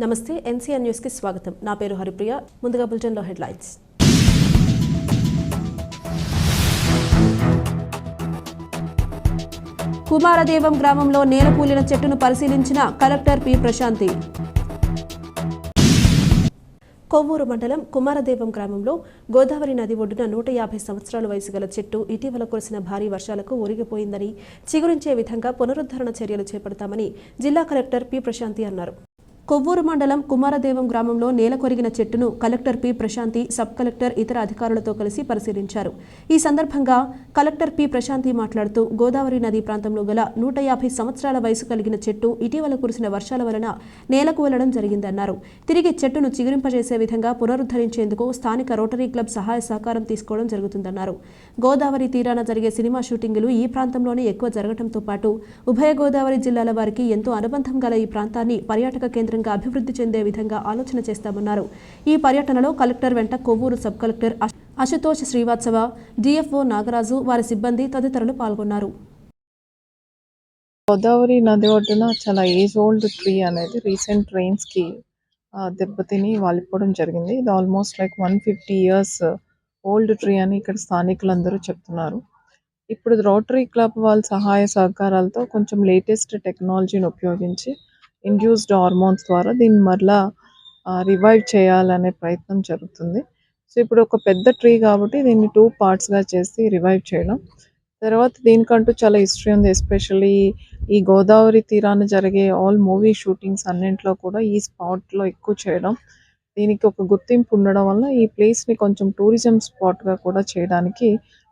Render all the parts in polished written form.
నమస్తే NCR news కి స్వాగతం. నా పేరు హరిప్రియ. ముందుగా బులెటిన్ లో హెడ్లైన్స్. కుమారదేవం గ్రామంలో నేలకూలిన చెట్టును పరిశీలించిన కలెక్టర్ పి ప్రశాంతి. కొవ్వూరు మండలం కుమారదేవం గ్రామంలో గోదావరి నది ఒడ్డున 150 సంవత్సరాల వయసు గల చెట్టు ఇటీవల కురిసిన భారీ వర్షాలకు ఒరిగిపోయిందని, చిగురించే విధంగా పునరుద్ధరణ చర్యలు చేపడతామని జిల్లా కలెక్టర్ పి ప్రశాంతి అన్నారు. కొవ్వూరు మండలం కుమారదేవం గ్రామంలో నేల కొరిగిన చెట్టును collector P Prashanti, sub collector, ఇతర అధికారులతో కలిసి పరిశీలించారు. ఈ సందర్భంగా కలెక్టర్ పి ప్రశాంతి మాట్లాడుతూ, గోదావరి నది ప్రాంతంలో గల 150 సంవత్సరాల వయసు కలిగిన చెట్టు ఇటీవల కురిసిన వర్షాల వలన నేలకు వెళ్లడం జరిగిందన్నారు. తిరిగి చెట్టును చిగురింపజేసే విధంగా పునరుద్ధరించేందుకు స్థానిక రోటరీ క్లబ్ సహాయ సహకారం తీసుకోవడం జరుగుతుందన్నారు. గోదావరి తీరాన జరిగే సినిమా షూటింగులు ఈ ప్రాంతంలోనే ఎక్కువ జరగడంతో పాటు ఉభయ గోదావరి జిల్లాల వారికి ఎంతో అనుబంధం గల ఈ ప్రాంతాన్ని పర్యాటక కేంద్రం అభివృద్ధి చెందే విధంగా ఆలోచన చేస్తామన్నారు. ఈ పర్యటనలో కలెక్టర్ వెంట Kovvur sub collector Ashutosh Srivastava, DFO Nagaraju, వారి సిబ్బంది తదితరులు పాల్గొన్నారు. గోదావరి నది ఒడ్డున చాలా ఏజ్ ఓల్డ్ ట్రీ అనేది రీసెంట్ రెయిన్స్ కి దెబ్బతిని వాలిపోవడం జరిగింది. ఇది almost like 150 years old tree అని ఇక్కడ స్థానికులందరూ చెప్తున్నారు. ఇప్పుడు రోటరీ క్లబ్ వాళ్ళ సహాయ సహకారాలతో కొంచెం లేటెస్ట్ టెక్నాలజీని ఉపయోగించి ఇండ్యూస్డ్ హార్మోన్స్ ద్వారా దీన్ని మరలా రివైవ్ చేయాలనే ప్రయత్నం జరుగుతుంది. సో ఇప్పుడు ఒక పెద్ద ట్రీ కాబట్టి దీన్ని 2 partsగా చేసి రివైవ్ చేయడం. తర్వాత దీనికంటూ చాలా హిస్టరీ ఉంది. ఎస్పెషల్లీ ఈ గోదావరి తీరాన జరిగే ఆల్ మూవీ షూటింగ్స్ అన్నింటిలో కూడా ఈ స్పాట్లో ఎక్కువ చేయడం, దీనికి ఒక గుర్తింపు ఉండడం వల్ల ఈ ప్లేస్ని కొంచెం టూరిజం స్పాట్గా కూడా చేయడానికి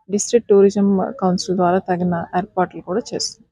డిస్ట్రిక్ట్ టూరిజం కౌన్సిల్ ద్వారా తగిన ఏర్పాట్లు కూడా చేస్తుంది.